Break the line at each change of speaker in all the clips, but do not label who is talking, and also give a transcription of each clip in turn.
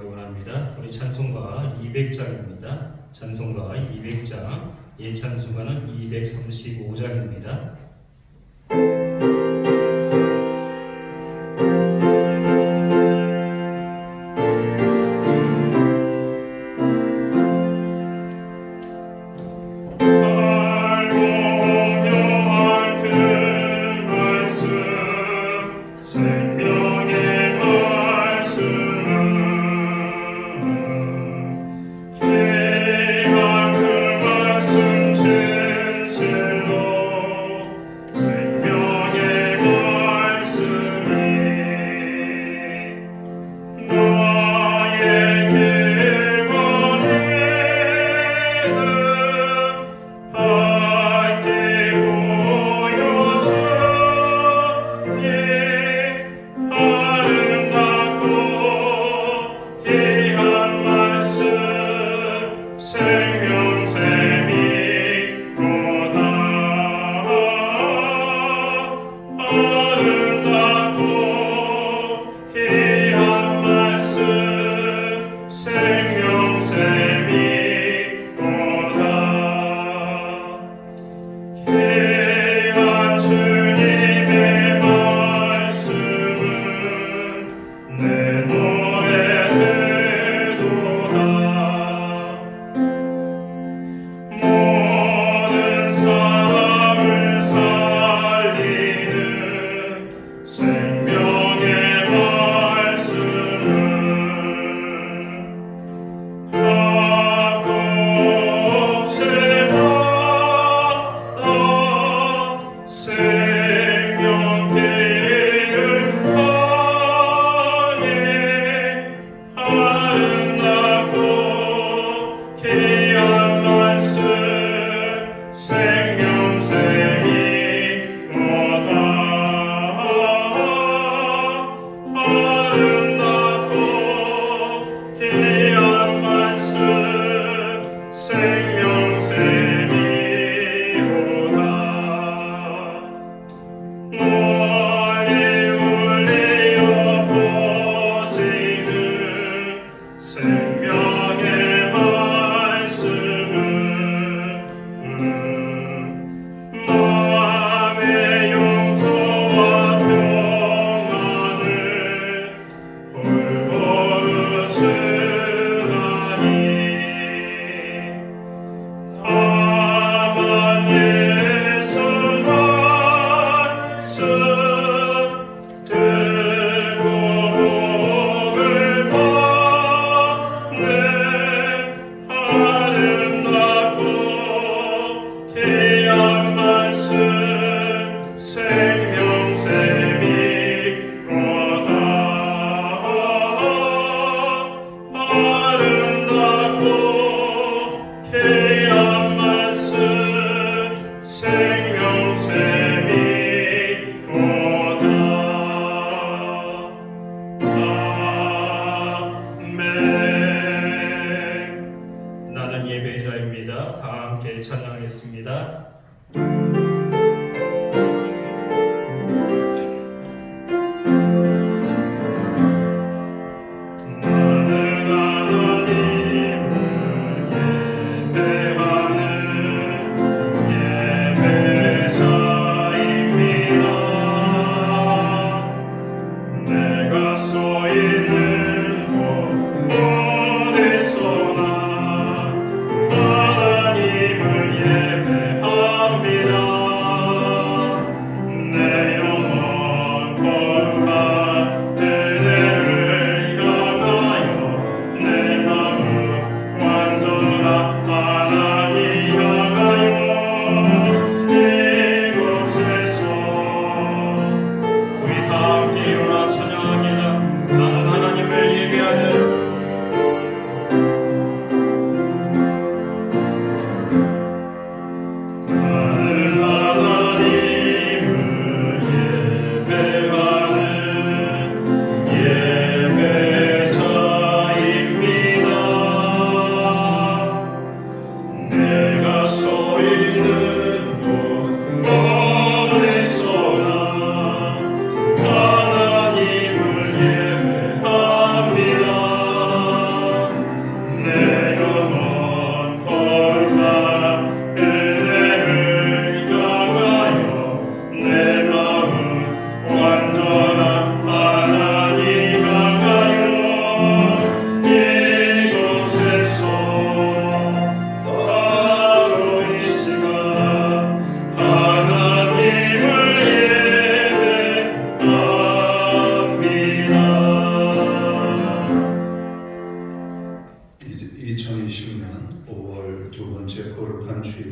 기도하기 원합니다. 우리 찬송가 200장입니다. 찬송가 200장, 예찬송가는 235장입니다. 예배자입니다. 다 함께 찬양하겠습니다.
하나님을 예배하라.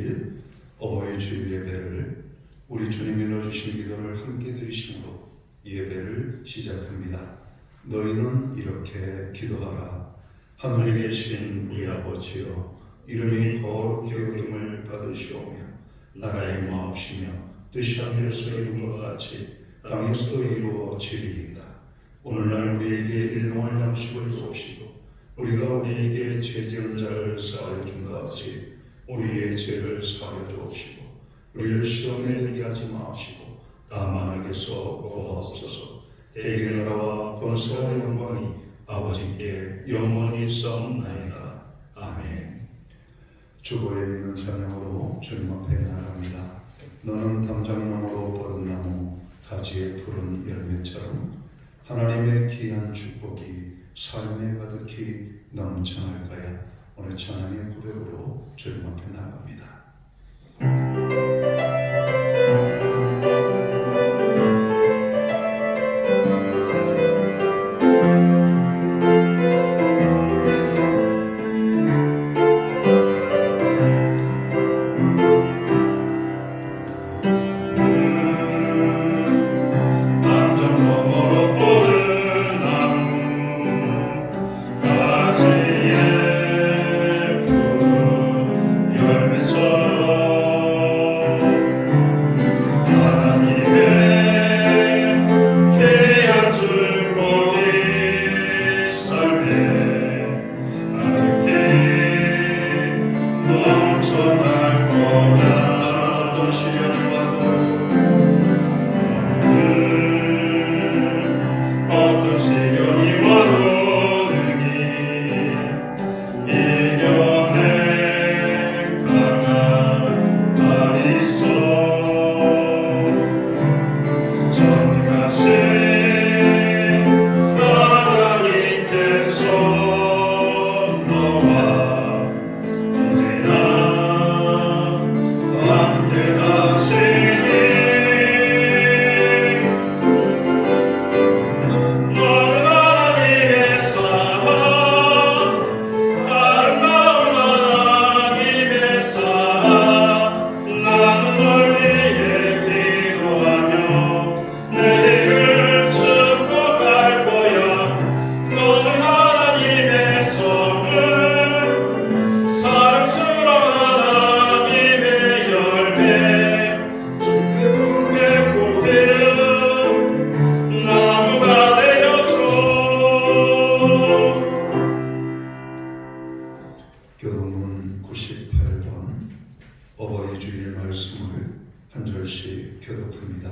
주일 어버이 주일 예배를 우리 주님이 넣어주신 기도를 함께 드리심으로 이 예배를 시작합니다. 너희는 이렇게 기도하라. 하늘에 계신 우리 아버지여, 이름이 거룩히 여김을 받으시오며 나라의 마옵시며 뜻이 하늘에서 이룬 것 같이 땅에서도 이루어지리이다. 오늘날 우리에게 일용할 양식을 주옵시고 우리가 우리에게 죄 지은 자를 사하여 준 것 같이 우리의 죄를 사하여 주옵시고 우리를 시험에 들게 하지 마옵시고 다만 악에서 구하옵소서. 대개 나라와 권세와 영광이 아버지께 영원히 있사옵나이다. 아멘. 주보에 있는 찬양으로 주님 앞에 나아갑니다. 너는 담장나무로 뻗은 나무 가지에 푸른 열매처럼 하나님의 귀한 축복이 삶에 가득히 넘쳐날까요? 오늘 찬양의 고백으로 주님 앞에 나아갑니다. 교동문 98번 어버이 주일 말씀을 한 절씩 교독합니다.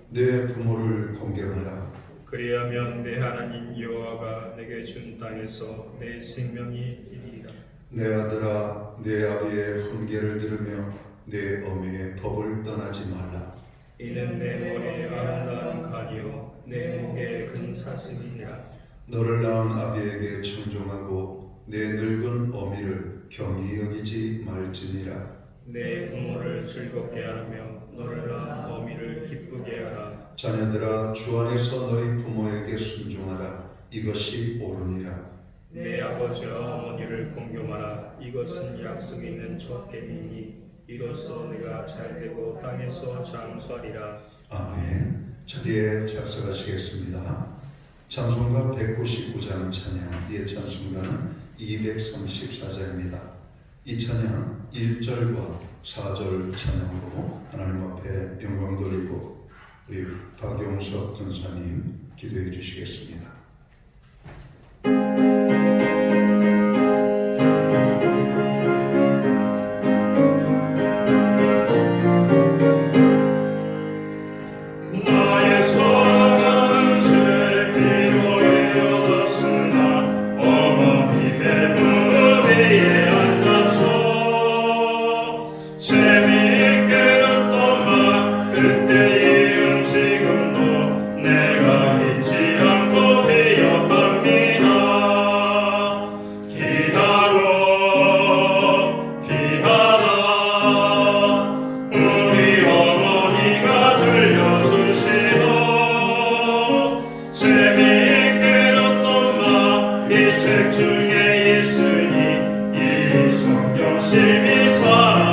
내 부모를 공경하라.
그리하면 내 하나님 여호와가 내게 준 땅에서 내 생명이 이리라.
내 아들아, 내 아비의 훈계를 들으며 내 어미의 법을 떠나지 말라.
이는 내 머리에 아름다운 간이요 내 목에 근 사슴이니라.
너를 낳은 아비에게 청종하고 내 늙은 어미를 경히 여기지 말지니라.
내 부모를 즐겁게 하며 너를 낳은 어미를 기쁘게 하라.
자녀들아, 주 안에서 너희 부모에게 순종하라. 이것이 옳으니라.
내 아버지와 어머니를 공경하라. 이것은 약속 있는 첫 계명이니 이로써 내가 잘되고 땅에서 장수하리라.
아멘. 자리에 착석하시겠습니다. 찬송가 199장 찬양, 이의 찬송가는 234장입니다. 이 찬양 1절과 4절 찬양으로 하나님 앞에 영광 돌리고 우리 박용석 전사님 기도해 주시겠습니다.
책 중에 있으니 이 성경 심히 살아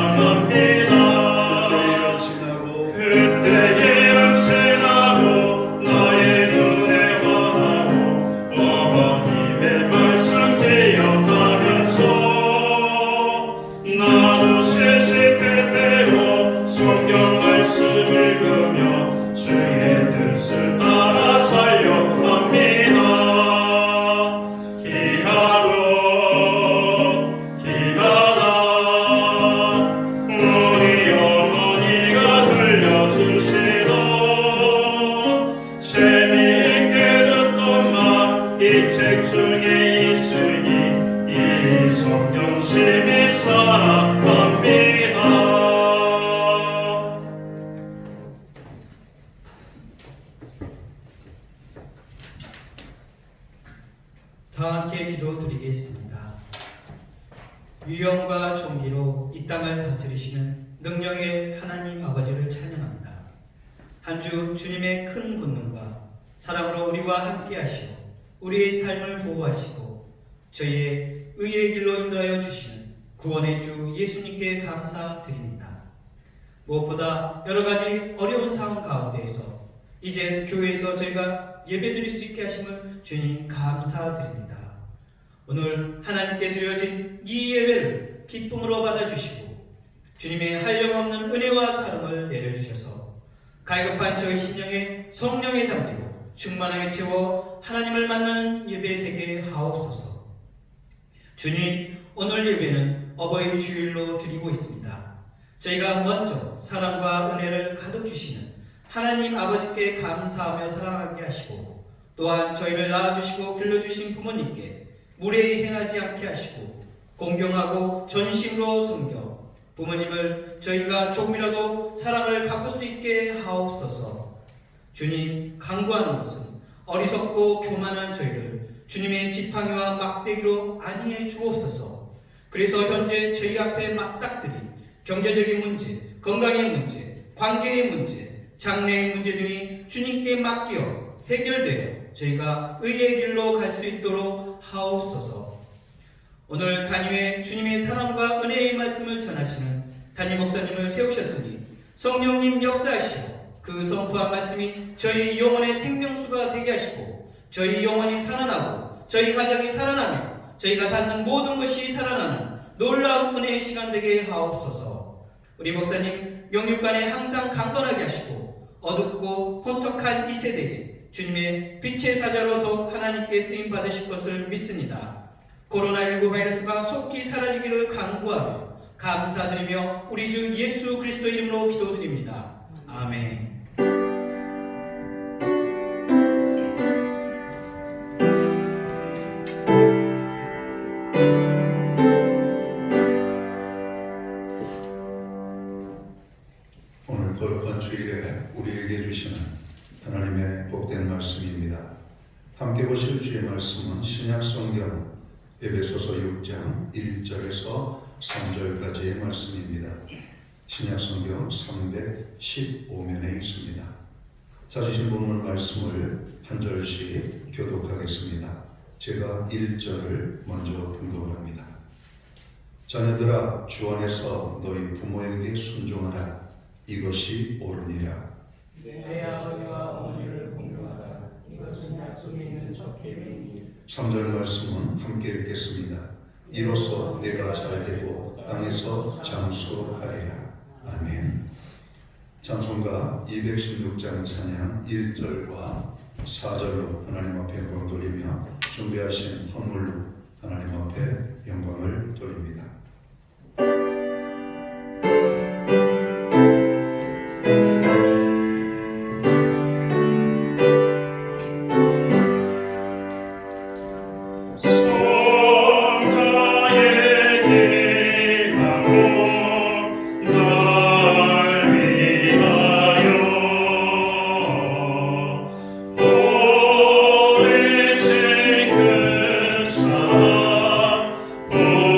중에 있으니 이 성경 심히 사랑합니다.
다 함께 기도드리겠습니다. 유영과 존귀로 이 땅을 다스리시는 능력의 하나님 아버지를 찬양합니다. 한 주 주님의 큰 권능과 사랑으로 우리와 함께 하시고 우리의 삶을 보호하시고 저희의 의의 길로 인도하여 주시는 구원의 주 예수님께 감사드립니다. 무엇보다 여러 가지 어려운 상황 가운데에서 이제 교회에서 저희가 예배드릴 수 있게 하심을 주님 감사드립니다. 오늘 하나님께 드려진 이 예배를 기쁨으로 받아주시고 주님의 한량없는 은혜와 사랑을 내려주셔서 갈급한 저희 심령에 성령의 담기로 충만하게 채워 하나님을 만나는 예배 되게 하옵소서. 주님, 오늘 예배는 어버이 주일로 드리고 있습니다. 저희가 먼저 사랑과 은혜를 가득 주시는 하나님 아버지께 감사하며 사랑하게 하시고 또한 저희를 낳아주시고 길러주신 부모님께 무례히 행하지 않게 하시고 공경하고 전심으로 섬겨 부모님을 저희가 조금이라도 사랑을 갚을 수 있게 하옵소서. 주님, 간구하는 것은 어리석고 교만한 저희를 주님의 지팡이와 막대기로 안위해 주옵소서. 그래서 현재 저희 앞에 맞닥뜨린 경제적인 문제, 건강의 문제, 관계의 문제, 장래의 문제 등이 주님께 맡겨 해결되어 저희가 의의 길로 갈 수 있도록 하옵소서. 오늘 단위에 주님의 사랑과 은혜의 말씀을 전하시는 담임 목사님을 세우셨으니 성령님 역사하시고 그 선포한 말씀이 저희 영혼의 생명수가 되게 하시고 저희 영혼이 살아나고 저희 가정이 살아나며 저희가 닿는 모든 것이 살아나는 놀라운 은혜의 시간 되게 하옵소서. 우리 목사님 영육간에 항상 강건하게 하시고 어둡고 혼탁한 이 세대에 주님의 빛의 사자로 더욱 하나님께 쓰임 받으실 것을 믿습니다. 코로나19 바이러스가 속히 사라지기를 간구하며 감사드리며 우리 주 예수 그리스도 이름으로 기도드립니다. 아멘.
오늘 거룩한 주일에 우리에게 주시는 하나님의 복된 말씀입니다. 함께 보실 주의 말씀은 신약성경 에베소서 6장 1절에서 3절까지의 말씀입니다. 신약성경 315면에 있습니다. 찾으신 본문 말씀을 한 절씩 교독하겠습니다. 제가 1절을 먼저 봉독합니다. 자녀들아, 주 안에서 너희 부모에게 순종하라. 이것이 옳으니라.
내 아버지와 어머니를 공경하라. 이것은 약속이 있는 첫 계명이니
3절 말씀은 함께 읽겠습니다. 이로써 내가 잘되고 땅에서 장수하리라. 아멘. 찬송가 216장 찬양 1절과 4절로 하나님 앞에 영광 돌리며 준비하신 헌물로 하나님 앞에 영광을 돌립니다.
Oh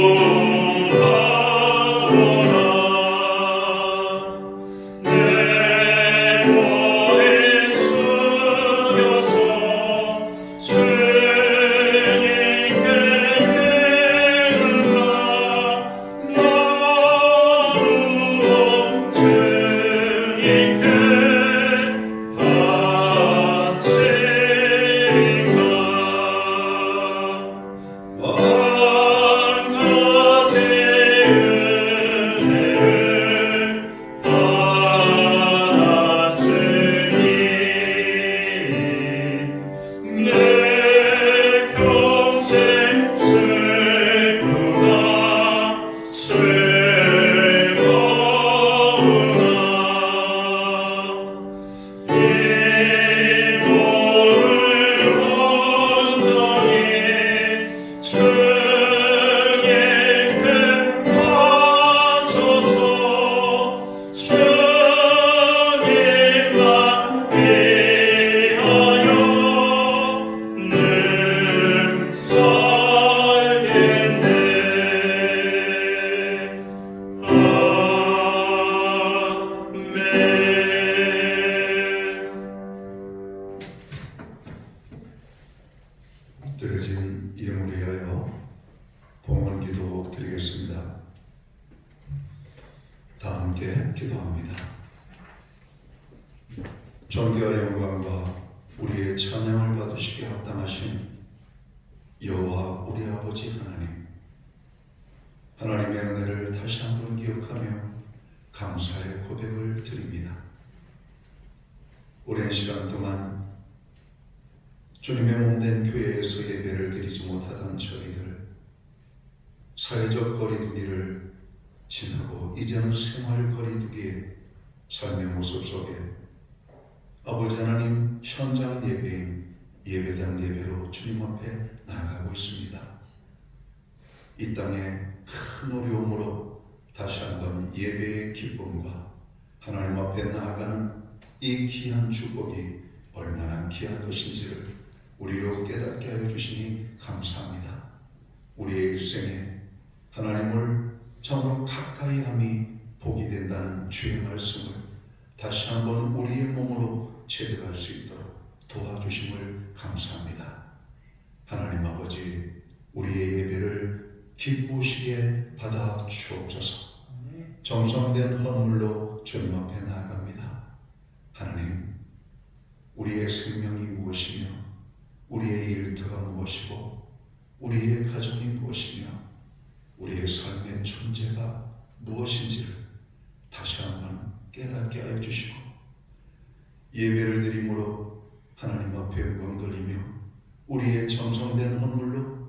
나누겠습니다. 다 함께 기도합니다. 존귀와 영광과 우리의 찬양을 받으시기에 합당하신 여호와 우리 아버지 하나님, 하나님의 은혜를 다시 한번 기억하며 감사의 고백을 드립니다. 오랜 시간 동안 주님의 몸된 교회에서 예배를 드리지 못하던 저희들, 사회적 거리두기를 지나고 이제는 생활 거리두기의 삶의 모습 속에 아버지 하나님 현장 예배인 예배당 예배로 주님 앞에 나아가고 있습니다. 이 땅에 큰 어려움으로 다시 한번 예배의 기쁨과 하나님 앞에 나아가는 이 귀한 축복이 얼마나 귀한 것인지를 우리로 깨닫게 하여 주시니 감사합니다. 우리의 일생에 하나님을 참으로 가까이 함이 복이 된다는 주의 말씀을 다시 한번 우리의 몸으로 체득할 수 있도록 도와주심을 감사합니다. 하나님 아버지, 우리의 예배를 기쁘시게 받아 주옵소서. 정성된 헌물로 주님 앞에 나아갑니다. 하나님, 우리의 생명이 무엇이며 우리의 일터가 무엇이고 우리의 가정이 무엇이며 우리의 삶의 존재가 무엇인지를 다시 한번 깨닫게 하여 주시고 예배를 드림으로 하나님 앞에 영광 돌리며 우리의 정성된 헌물로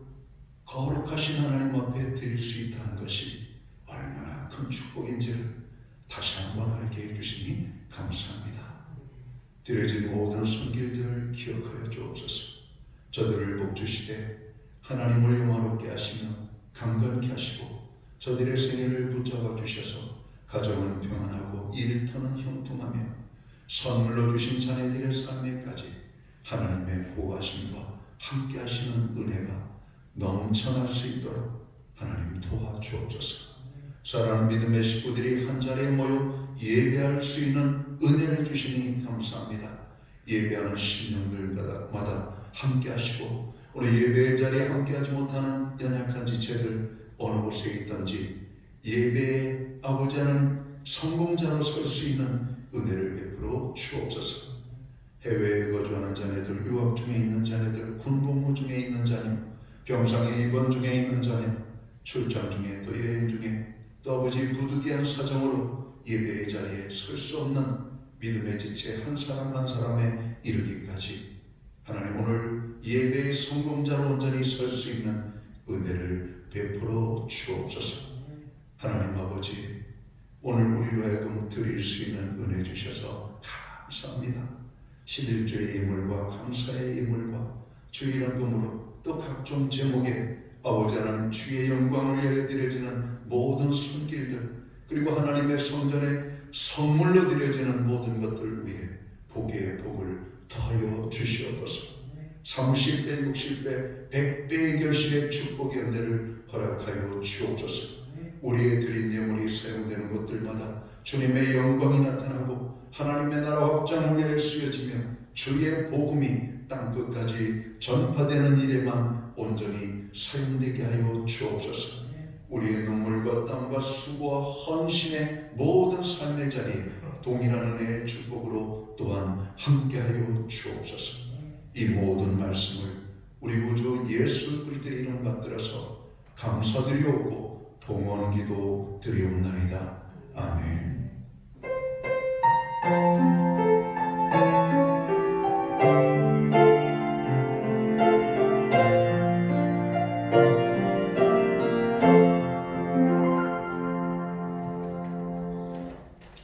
거룩하신 하나님 앞에 드릴 수 있다는 것이 얼마나 큰 축복인지를 다시 한번 알게 해주시니 감사합니다. 드려진 모든 손길들을 기억하여 주옵소서. 저들을 복주시되 하나님을 영화롭게 하시며 강건케 하시고 저들의 생애를 붙잡아 주셔서 가정은 평안하고 일터는 형통하며 선물로 주신 자녀들의 삶에까지 하나님의 보호하심과 함께 하시는 은혜가 넘쳐날 수 있도록 하나님 도와주옵소서. 사랑하는 믿음의 식구들이 한자리에 모여 예배할 수 있는 은혜를 주시니 감사합니다. 예배하는 심령들마다 함께 하시고 우리 예배의 자리에 함께 하지 못하는 연약한 지체들 어느 곳에 있든지 예배의 아버지 하나님 성공자로 설 수 있는 은혜를 베풀어 주옵소서. 해외에 거주하는 자녀들, 유학 중에 있는 자녀들, 군복무 중에 있는 자녀, 병상에 입원 중에 있는 자녀, 출장 중에 또 여행 중에 또 아버지 부득이한 사정으로 예배의 자리에 설 수 없는 믿음의 지체 한 사람 한 사람에 이르기까지 하나님 오늘 예배의 성공자로 온전히 설 수 있는 은혜를 베풀어 주옵소서. 하나님 아버지, 오늘 우리로 하여금 드릴 수 있는 은혜 주셔서 감사합니다. 11조의 예물과 감사의 예물과 주의 이름으로 또 각종 제목에 아버지 하나님 주의 영광을 위하여 드려지는 모든 손길들, 그리고 하나님의 성전에 선물로 드려지는 모든 것들 위에 복의 복을 더하여 주시옵소서. 30배, 60배, 100배의 결실의 축복의 은혜를 허락하여 주옵소서. 우리의 드린 예물이 사용되는 곳들마다 주님의 영광이 나타나고 하나님의 나라 확장을 위해 쓰여지며 주의 복음이 땅끝까지 전파되는 일에만 온전히 사용되게 하여 주옵소서. 우리의 눈물과 땀과 수고와 헌신의 모든 삶의 자리에 동일한 은혜의 축복으로 또한 함께하여 주옵소서. 이 모든 말씀을 우리 구주 예수 그리스도의 이름 받들어서 감사드리옵고 동원기도 드리옵나이다. 아멘.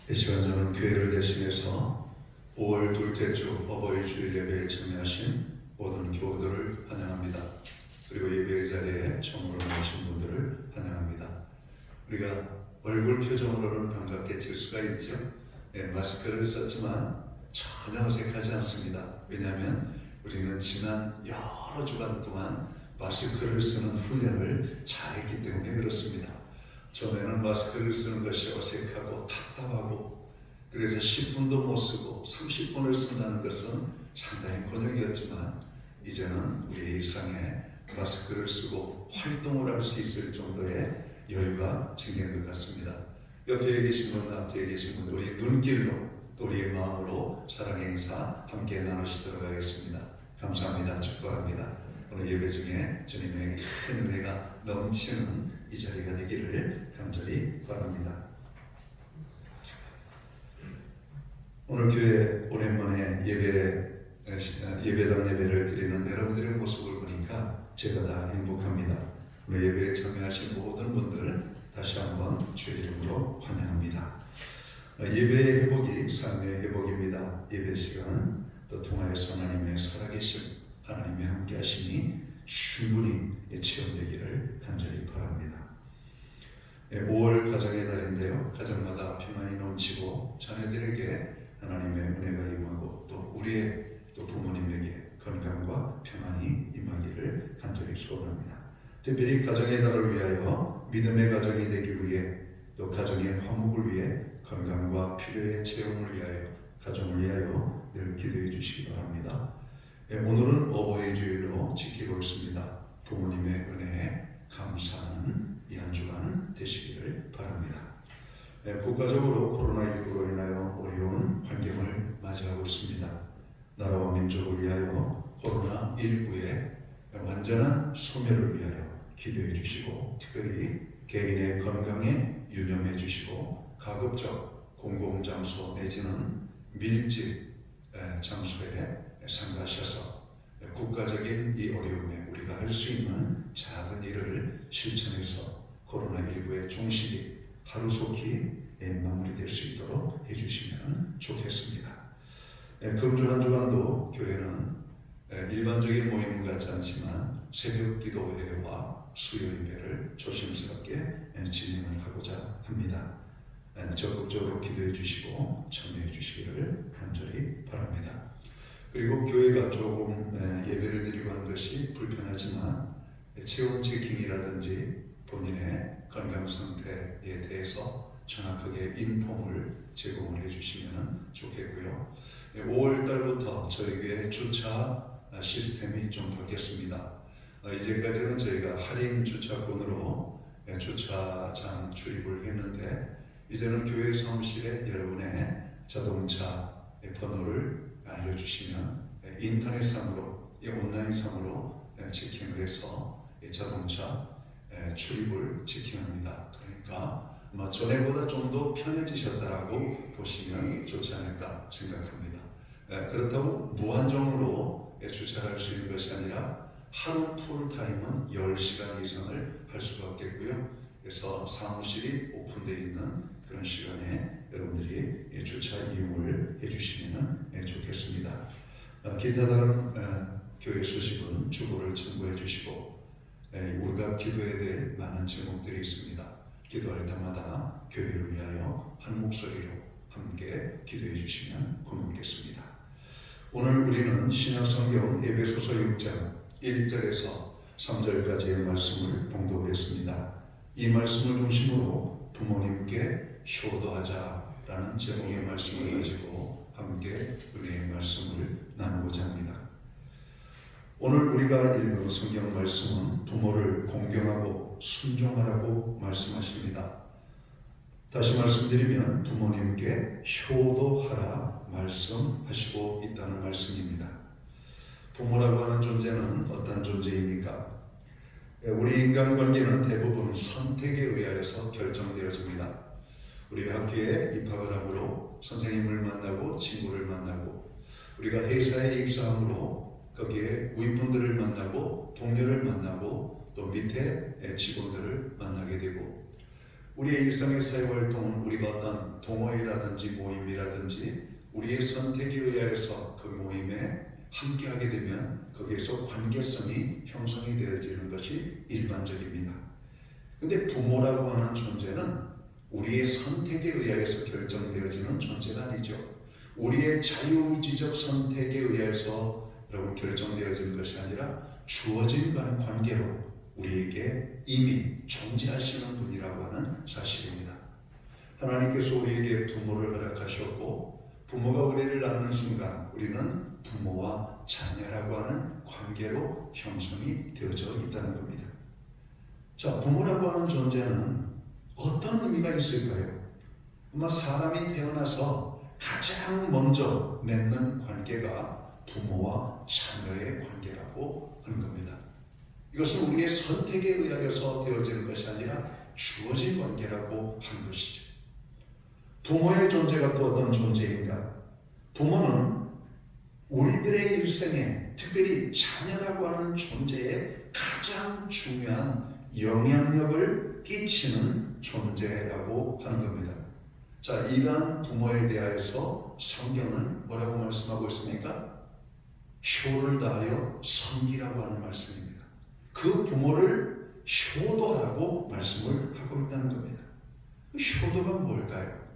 이 시간 저는 교회를 대신해서 5월 둘째 주 어버이 주일 예배에 참여하신 모든 교우들을 환영합니다. 그리고 예배의 자리에 처음으로 나오신 분들을 환영합니다. 우리가 얼굴 표정으로는 반갑게 질 수가 있죠. 마스크를 썼지만 전혀 어색하지 않습니다. 왜냐하면 우리는 지난 여러 주간 동안 마스크를 쓰는 훈련을 잘했기 때문에 그렇습니다. 처음에는 마스크를 쓰는 것이 어색하고 답답하고 그래서 10분도 못 쓰고 30분을 쓴다는 것은 상당히 곤욕이었지만 이제는 우리의 일상에 마스크를 쓰고 활동을 할 수 있을 정도의 여유가 생긴 것 같습니다. 옆에 계신 분, 앞에 계신 분들, 우리 눈길로 또 우리의 마음으로 사랑의 인사 함께 나누시도록 하겠습니다. 감사합니다. 축복합니다. 오늘 예배 중에 주님의 큰 은혜가 넘치는 이 자리가 되기를 간절히 바랍니다. 오늘 교회 오랜만에 예배당 예배를 드리는 여러분들의 모습을 보니까 제가 다 행복합니다. 오늘 예배에 참여하신 모든 분들 다시 한번 주의 이름으로 환영합니다. 예배의 회복이 삶의 회복입니다. 예배 시간 또 통하여서 하나님의 살아계심, 하나님의 함께하심이 충분히 체험되기를 간절히 바랍니다. 5월 가정의 달인데요. 가정마다 평안이 넘치고 자녀들에게 하나님의 은혜가 임하고 또 우리의 또 부모님에게 건강과 평안이 임하기를 간절히 소원합니다. 특별히 가정의 달을 위하여 믿음의 가정이 되기 위해 또 가정의 화목을 위해 건강과 필요의 체험을 위하여 가정을 위하여 늘 기도해 주시기 바랍니다. 오늘은 어버이 주일로 지키고 있습니다. 부모님의 은혜에 감사하는 이 한 주간 되시기를 바랍니다. 국가적으로 코로나19로 인하여 어려운 환경을 맞이하고 있습니다. 나라와 민족을 위하여 코로나19의 완전한 소멸을 위하여 기도해 주시고 특별히 개인의 건강에 유념해 주시고 가급적 공공장소 내지는 밀집 장소에 참가하셔서 국가적인 이 어려움에 우리가 할 수 있는 작은 일을 실천해서 코로나19의 종식이 하루속히 마무리될 수 있도록 해주시면 좋겠습니다. 금주 한 주간도 교회는 일반적인 모임 같지 않지만 새벽 기도회와 수요 예배를 조심스럽게 진행을 하고자 합니다. 적극적으로 기도해 주시고 참여해 주시기를 간절히 바랍니다. 그리고 교회가 조금 예배를 드리고 하는 것이 불편하지만 체온 체킹이라든지 본인의 건강 상태에 대해서 정확하게 인폼을 제공을 해주시면 좋겠고요. 5월 달부터 저희 교회 주차 시스템이 좀 바뀌었습니다. 이제까지는 저희가 할인 주차권으로 주차장 출입을 했는데 이제는 교회 사무실에 여러분의 자동차 번호를 알려주시면 인터넷상으로 온라인상으로 체킹을 해서 자동차 출입을 체킹합니다. 그러니까 전에보다 좀 더 편해지셨다라고 보시면 좋지 않을까 생각합니다. 그렇다고 무한정으로 주차할 수 있는 것이 아니라 하루 풀타임은 10시간 이상을 할 수가 없겠고요. 그래서 사무실이 오픈되어 있는 그런 시간에 여러분들이 주차 이용을 해주시면 좋겠습니다. 기타 다른 교회 소식은 주보를 참고해 주시고 우리가 기도해야 될 많은 제목들이 있습니다. 기도할 때마다 교회를 위하여 한 목소리로 함께 기도해 주시면 고맙겠습니다. 오늘 우리는 신약성경 에베소서 6장 1절에서 3절까지의 말씀을 봉독했습니다. 이 말씀을 중심으로 부모님께 효도하자라는 제목의 말씀을 가지고 함께 은혜의 말씀을 나누고자 합니다. 오늘 우리가 읽은 성경 말씀은 부모를 공경하고 순종하라고 말씀하십니다. 다시 말씀드리면 부모님께 효도하라 말씀하시고 있다는 말씀입니다. 부모라고 하는 존재는 어떤 존재입니까? 우리 인간관계는 대부분 선택에 의하여서 결정되어집니다. 우리 학교에 입학을 함으로 선생님을 만나고 친구를 만나고 우리가 회사에 입사함으로 거기에 윗분들을 만나고 동료를 만나고 또 밑에 직원들을 만나게 되고 우리의 일상의 사회활동은 우리가 어떤 동호회라든지 모임이라든지 우리의 선택에 의하여서 그 모임에 함께하게 되면 거기에서 관계성이 형성이 되어지는 것이 일반적입니다. 근데 부모라고 하는 존재는 우리의 선택에 의하여서 결정되어지는 존재가 아니죠. 우리의 자유의지적 선택에 의해서 여러분 결정되어지는 것이 아니라 주어진 관계로 우리에게 이미 존재하시는 분이라고 하는 사실입니다. 하나님께서 우리에게 부모를 허락하셨고 부모가 우리를 낳는 순간 우리는 부모와 자녀라고 하는 관계로 형성이 되어져 있다는 겁니다. 자, 부모라고 하는 존재는 어떤 의미가 있을까요? 아마 사람이 태어나서 가장 먼저 맺는 관계가 부모와 자녀의 관계라고 하는 겁니다. 이것은 우리의 선택에 의하여서 되어지는 것이 아니라 주어진 관계라고 하는 것이죠. 부모의 존재가 또 어떤 존재인가? 부모는 우리들의 일생에, 특별히 자녀라고 하는 존재에 가장 중요한 영향력을 끼치는 존재라고 하는 겁니다. 자, 이러한 부모에 대하여서 성경은 뭐라고 말씀하고 있습니까? 효를 다하여 섬기라고 하는 말씀입니다. 그 부모를 효도하라고 말씀을 하고 있다는 겁니다. 효도가 뭘까요?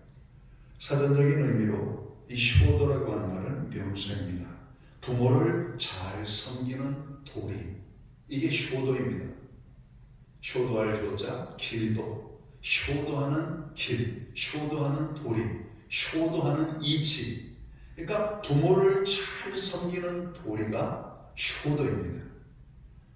사전적인 의미로 이 효도라고 하는 말은 명사입니다. 부모를 잘 섬기는 도리, 이게 효도입니다. 효도할 효자, 길도, 효도하는 길, 효도하는 도리, 효도하는 이치. 그러니까 부모를 잘 섬기는 도리가 효도입니다.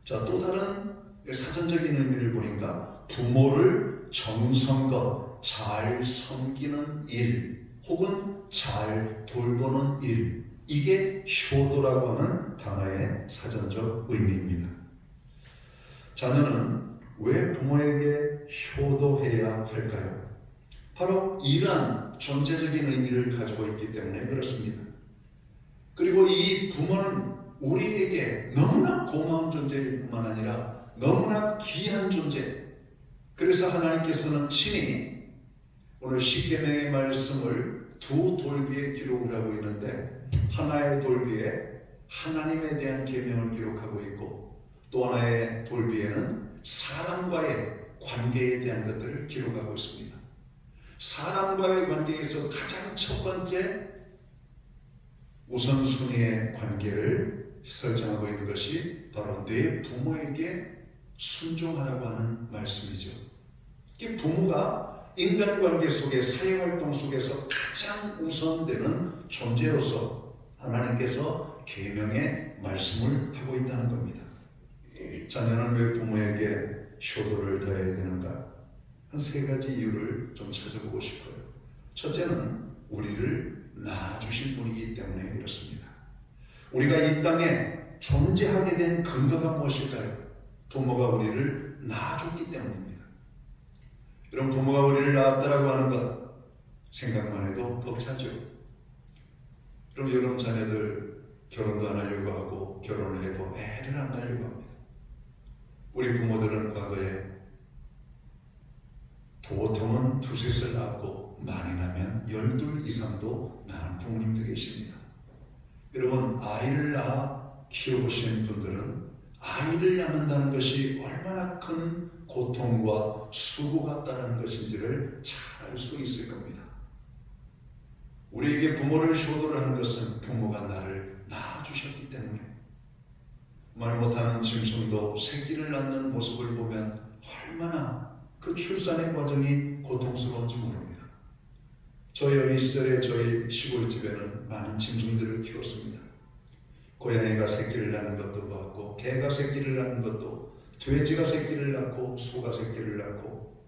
자, 또 다른 사전적인 의미를 보니까 부모를 정성껏 잘 섬기는 일 혹은 잘 돌보는 일, 이게 효도라고 하는 단어의 사전적 의미입니다. 자녀는 왜 부모에게 효도해야 할까요? 바로 이러한 존재적인 의미를 가지고 있기 때문에 그렇습니다. 그리고 이 부모는 우리에게 너무나 고마운 존재일 뿐만 아니라 너무나 귀한 존재. 그래서 하나님께서는 친히 오늘 십계명의 말씀을 두 돌비에 기록을 하고 있는데, 하나의 돌비에 하나님에 대한 계명을 기록하고 있고, 또 하나의 돌비에는 사람과의 관계에 대한 것들을 기록하고 있습니다. 사람과의 관계에서 가장 첫 번째 우선순위의 관계를 설정하고 있는 것이 바로 내 부모에게 순종하라고 하는 말씀이죠. 이 부모가 인간관계 속에, 사회활동 속에서 가장 우선되는 존재로서 하나님께서 계명의 말씀을 하고 있다는 겁니다. 자녀는 왜 부모에게 효도를 다해야 되는가? 한 세 가지 이유를 좀 찾아보고 싶어요. 첫째는 우리를 낳아주신 분이기 때문에 그렇습니다. 우리가 이 땅에 존재하게 된 근거가 무엇일까요? 부모가 우리를 낳아줬기 때문입니다. 여러분, 부모가 우리를 낳았다라고 하는 것 생각만 해도 벅차죠. 그럼 여러분 자녀들 결혼도 안 하려고 하고, 결혼을 해도 애를 안 낳으려고 합니다. 우리 부모들은 과거에 보통은 두셋을 낳았고 많이 나면 12 이상도 낳은 부모님도 계십니다. 여러분, 아이를 낳아 키워보신 분들은 아이를 낳는다는 것이 얼마나 큰 고통과 수고 같다는 것인지를 잘 알 수 있을 겁니다. 우리에게 부모를 효도를 하는 것은 부모가 나를 낳아주셨기 때문에. 말 못하는 짐승도 새끼를 낳는 모습을 보면 얼마나 그 출산의 과정이 고통스러운지 모릅니다. 저희 어린 시절에 저희 시골집에는 많은 짐승들을 키웠습니다. 고양이가 새끼를 낳는 것도 봤고, 개가 새끼를 낳는 것도, 돼지가 새끼를 낳고, 소가 새끼를 낳고.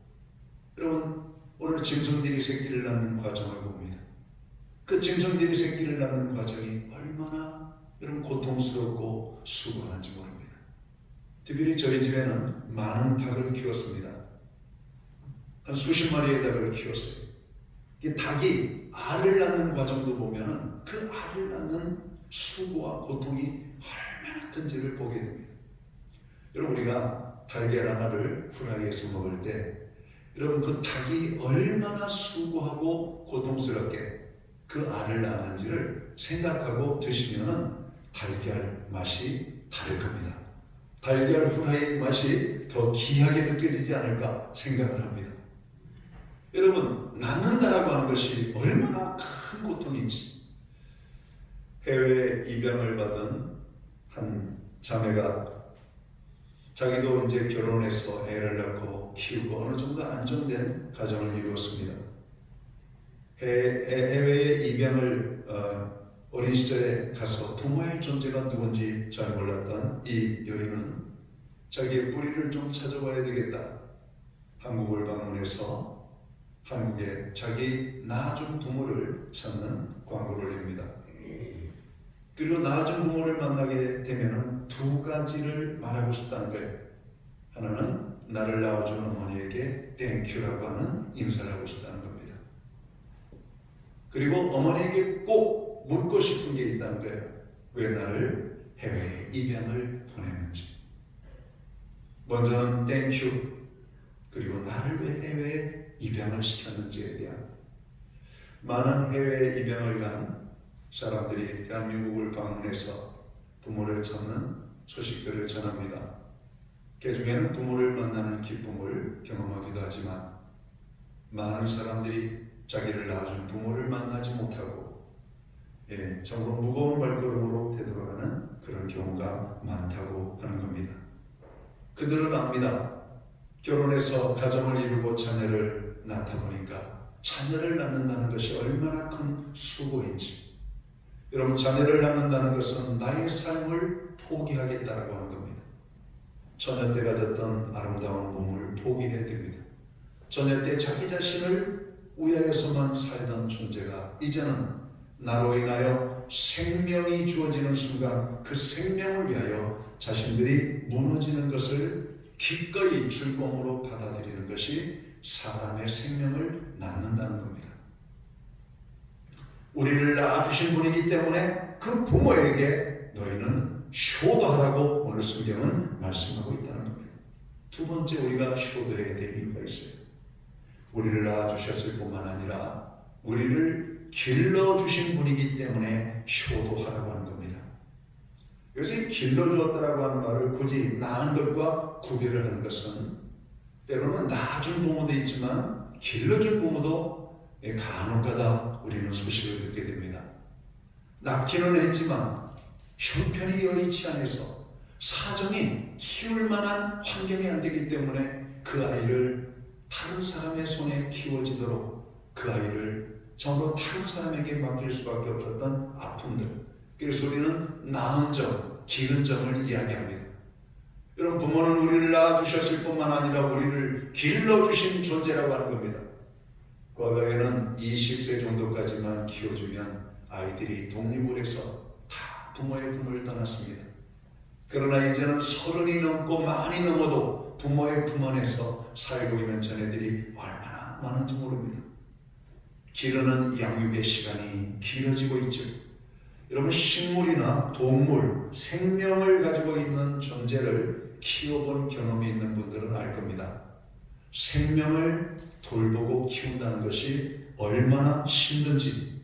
여러분, 오늘 짐승들이 새끼를 낳는 과정을 봅니다. 그 짐승들이 새끼를 낳는 과정이 얼마나 여러분 고통스럽고 수고하는지 모릅니다. 특별히 저희 집에는 많은 닭을 키웠습니다. 한 수십 마리의 닭을 키웠어요. 이 닭이 알을 낳는 과정도 보면은 그 알을 낳는 수고와 고통이 얼마나 큰지를 보게 됩니다. 여러분, 우리가 달걀 하나를 후라이에서 먹을 때 여러분 그 닭이 얼마나 수고하고 고통스럽게 그 알을 낳았는지를 생각하고 드시면은 달걀 맛이 다를 겁니다. 달걀 후라이 맛이 더 귀하게 느껴지지 않을까 생각을 합니다. 여러분, 낳는다라고 하는 것이 얼마나 큰 고통인지. 해외 입양을 받은 한 자매가 자기도 이제 결혼해서 애를 낳고 키우고 어느 정도 안정된 가정을 이루었습니다. 해외에 입양을 어린 시절에 가서 부모의 존재가 누군지 잘 몰랐던 이 여인은 자기의 뿌리를 좀 찾아봐야 되겠다. 한국을 방문해서 한국에 자기 낳아준 부모를 찾는 광고를 냅니다. 그리고 낳아준 부모를 만나게 되면 두 가지를 말하고 싶다는 거예요. 하나는 나를 낳아준 어머니에게 땡큐라고 하는 인사를 하고 싶다는 겁니다. 그리고 어머니에게 꼭 묻고 싶은 게 있다는 거예요. 왜 나를 해외에 입양을 보냈는지. 먼저는 땡큐, 그리고 나를 왜 해외에 입양을 시켰는지에 대한. 많은 해외에 입양을 간 사람들이 대한민국을 방문해서 부모를 찾는 소식들을 전합니다. 그 중에는 부모를 만나는 기쁨을 경험하기도 하지만 많은 사람들이 자기를 낳아준 부모를 만나지 못하고 정말 무거운 발걸음으로 되돌아가는 그런 경우가 많다고 하는 겁니다. 그들은 압니다. 결혼해서 가정을 이루고 자녀를 낳다 보니까 자녀를 낳는다는 것이 얼마나 큰 수고인지. 여러분, 자녀를 낳는다는 것은 나의 삶을 포기하겠다라고 하는 겁니다. 처녀 때 가졌던 아름다운 몸을 포기해야 됩니다. 처녀 때 자기 자신을 위하여서만 살던 존재가 이제는 나로 인하여 생명이 주어지는 순간 그 생명을 위하여 자신들이 무너지는 것을 기꺼이 즐거움으로 받아들이는 것이 사람의 생명을 낳는다는 겁니다. 우리를 낳아주신 분이기 때문에 그 부모에게 너희는 효도하라고 오늘 성경은 말씀하고 있다는 겁니다. 두 번째, 우리가 효도해야 될 이유가 있어요. 우리를 낳아주셨을 뿐만 아니라 우리를 길러주신 분이기 때문에 효도하라고 하는 겁니다. 여기서 길러주었다라고 하는 말을 굳이 낳은 것과 구별을 하는 것은 때로는 낳아준 부모도 있지만 길러준 부모도 간혹가다 우리는 소식을 듣게 됩니다. 낳기는 했지만 형편이 여의치 않아서 사정이 키울 만한 환경이 안 되기 때문에 그 아이를 다른 사람의 손에 키워지도록 그 아이를 전부 다른 사람에게 맡길 수밖에 없었던 아픔들. 그래서 우리는 낳은 점, 기른 점을 이야기합니다. 여러분, 부모는 우리를 낳아주셨을 뿐만 아니라 우리를 길러주신 존재라고 하는 겁니다. 과거에는 20세 정도까지만 키워주면 아이들이 독립을 해서 다 부모의 품을 떠났습니다. 그러나 이제는 30이 넘고 많이 넘어도 부모의 품 안에서 살고 있는 자녀들이 얼마나 많은지 모릅니다. 기르는 양육의 시간이 길어지고 있죠. 여러분, 식물이나 동물, 생명을 가지고 있는 존재를 키워본 경험이 있는 분들은 알 겁니다. 생명을 돌보고 키운다는 것이 얼마나 힘든지.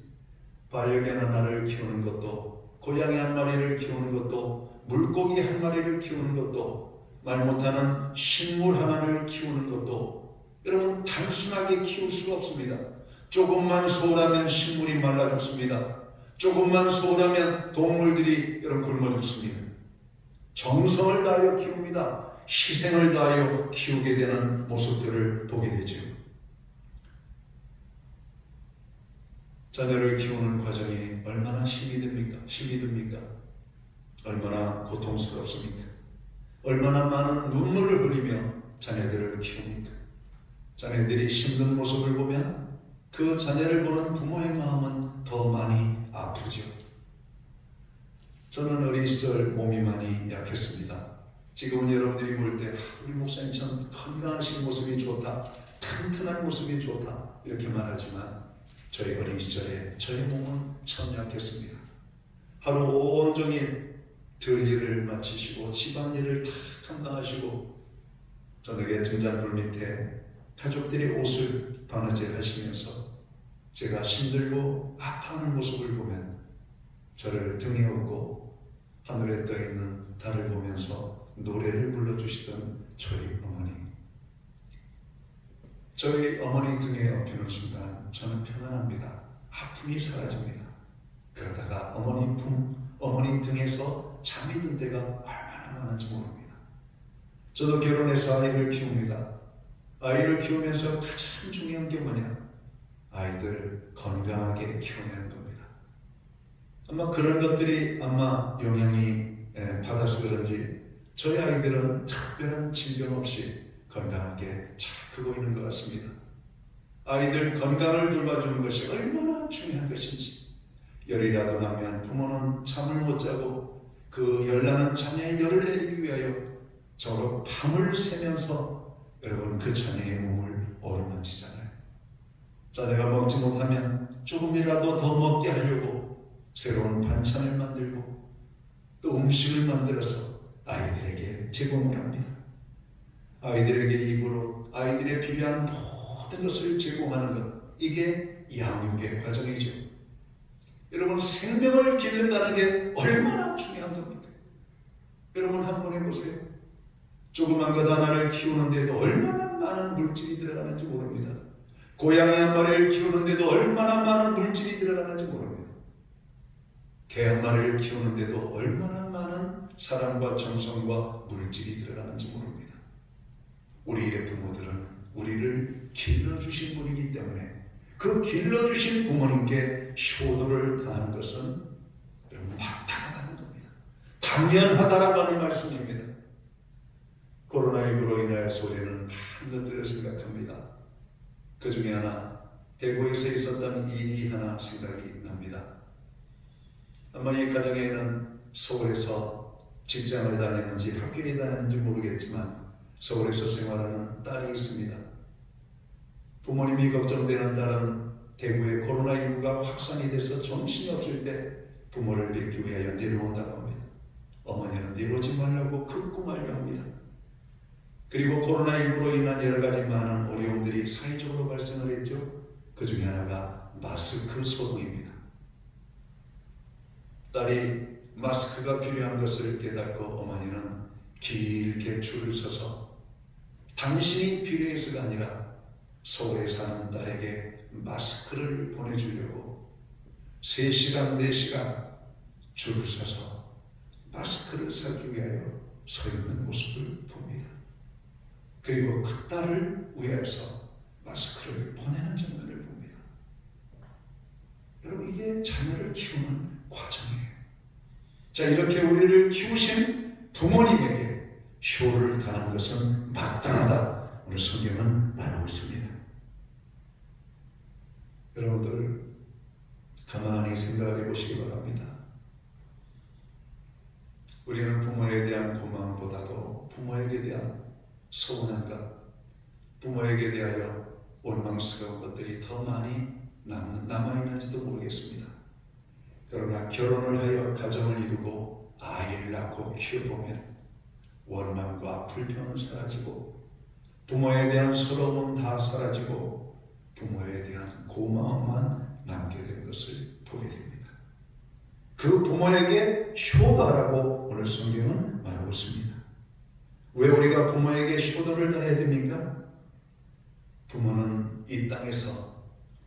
반려견 하나를 키우는 것도, 고양이 한 마리를 키우는 것도, 물고기 한 마리를 키우는 것도, 말 못하는 식물 하나를 키우는 것도 여러분, 단순하게 키울 수가 없습니다. 조금만 소홀하면 식물이 말라 죽습니다. 조금만 소홀하면 동물들이 여러분 굶어 죽습니다. 정성을 다하여 키웁니다. 희생을 다하여 키우게 되는 모습들을 보게 되죠. 자녀를 키우는 과정이 얼마나 힘이 듭니까? 얼마나 고통스럽습니까? 얼마나 많은 눈물을 흘리며 자녀들을 키웁니까? 자녀들이 힘든 모습을 보면 그 자녀를 보는 부모의 마음은 더 많이 아프죠. 저는 어린 시절 몸이 많이 약했습니다. 지금은 여러분들이 볼 때 우리 목사님 참 건강하신 모습이 좋다, 튼튼한 모습이 좋다 이렇게 말하지만 저희 어린 시절에 저의 몸은 참 약했습니다. 하루 온종일 들일을 마치시고 집안일을 다 감당하시고 저녁에 등잔불 밑에 가족들이 옷을 바느질 하시면서 제가 힘들고 아파하는 모습을 보면 저를 등에 업고 하늘에 떠있는 달을 보면서 노래를 불러주시던 저희 어머니. 저희 어머니 등에 업히는 순간 저는 평안합니다. 아픔이 사라집니다. 그러다가 어머니 등에서 잠이 든 때가 얼마나 많은지 모릅니다. 저도 결혼해서 아이를 키웁니다. 아이를 키우면서 가장 중요한 게 뭐냐? 아이들 건강하게 키워내는 겁니다. 아마 그런 것들이 영향이 받아서 그런지 저희 아이들은 특별한 질병 없이 건강하게 잘 크고 있는 것 같습니다. 아이들 건강을 돌봐주는 것이 얼마나 중요한 것인지, 열이라도 나면 부모는 잠을 못 자고 그 열나는 자녀의 열을 내리기 위하여 저로 밤을 새면서 여러분 그 자녀의 몸을 어루만지잖아요. 자녀가 먹지 못하면 조금이라도 더 먹게 하려고 새로운 반찬을 만들고 또 음식을 만들어서 아이들에게 제공을 합니다. 아이들에게 입으로 아이들의 필요한 모든 것을 제공하는 것, 이게 양육의 과정이죠. 여러분, 생명을 기른다는 게 얼마나 중요한 겁니까? 여러분 한번 해보세요. 조그만 것 하나를 키우는데도 얼마나 많은 물질이 들어가는지 모릅니다. 고양이 한 마리를 키우는데도 얼마나 많은 물질이 들어가는지 모릅니다. 개 한 마리를 키우는데도 얼마나 많은 사랑과 정성과 물질이 들어가는지 모릅니다. 우리의 부모들은 우리를 길러주신 분이기 때문에 그 길러주신 부모님께 효도를 다하는 것은 여러분 마땅하다는 겁니다. 당연하다라고 하는 말씀입니다. 코로나19로 인하여서 우리는 많은 것들을 생각합니다. 그 중에 하나, 대구에서 있었던 일이 하나 생각이 납니다. 아마 이 가정에는 서울에서 직장을 다니는지 학교에 다니는지 모르겠지만 서울에서 생활하는 딸이 있습니다. 부모님이 걱정되는 딸은 대구에 코로나19가 확산이 돼서 정신이 없을 때 부모를 뵙기 위하여 내려온다고 합니다. 어머니는 내려오지 말라고 극구 만류합니다. 그리고 코로나19로 인한 여러 가지 많은 어려움들이 사회적으로 발생을 했죠. 그 중에 하나가 마스크 소동입니다. 딸이 마스크가 필요한 것을 깨닫고 어머니는 길게 줄을 서서 당신이 필요해서가 아니라 서울에 사는 딸에게 마스크를 보내주려고 3시간, 4시간 줄을 서서 마스크를 사기 위하여 서 있는 모습을 봅니다. 그리고 그 딸을 위해서 마스크를 보내는 장면을 봅니다. 여러분, 이게 자녀를 키우는 과정이에요. 자, 이렇게 우리를 키우신 부모님에게 효를 다하는 것은 마땅하다. 오늘 성경은 말하고 있습니다. 여러분들 가만히 생각해 보시기 바랍니다. 우리는 부모에 대한 고마움보다도 부모에게 대한 서운한 것, 부모에게 대하여 원망스러운 것들이 더 많이 남아있는지도 모르겠습니다. 그러나 결혼을 하여 가정을 이루고 아이를 낳고 키워보면 원망과 불평은 사라지고 부모에 대한 서러움은 다 사라지고 부모에 대한 고마움만 남게 된 것을 보게 됩니다. 그 부모에게 효도하라고 오늘 성경은 말하고 있습니다. 왜 우리가 부모에게 효도를 다해야 됩니까? 부모는 이 땅에서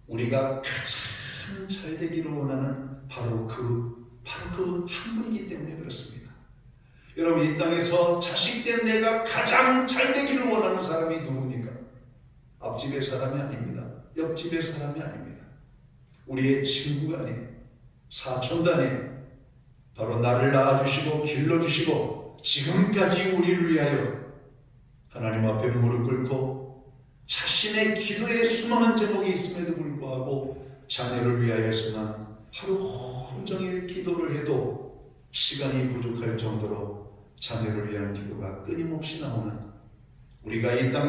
우리가 가장 잘 되기를 원하는 바로 그 한 분이기 때문에 그렇습니다. 여러분, 이 땅에서 자식된 내가 가장 잘 되기를 원하는 사람이 누굽니까? 앞집의 사람이 아닙니다. 옆집의 사람이 아닙니다. 우리의 친구가 아니에요. 사촌도 아니에요. 바로 나를 낳아주시고 길러주시고 지금까지 우리를 위하여 하나님 앞에 무릎 꿇고 자신의 기도에 수많은 제목이 있음에도 불구하고 자녀를 위하여서만 하루 온종일 기도를 해도 시간이 부족할 정도로 자녀를 위한 기도가 끊임없이 나오는 우리가 이 땅에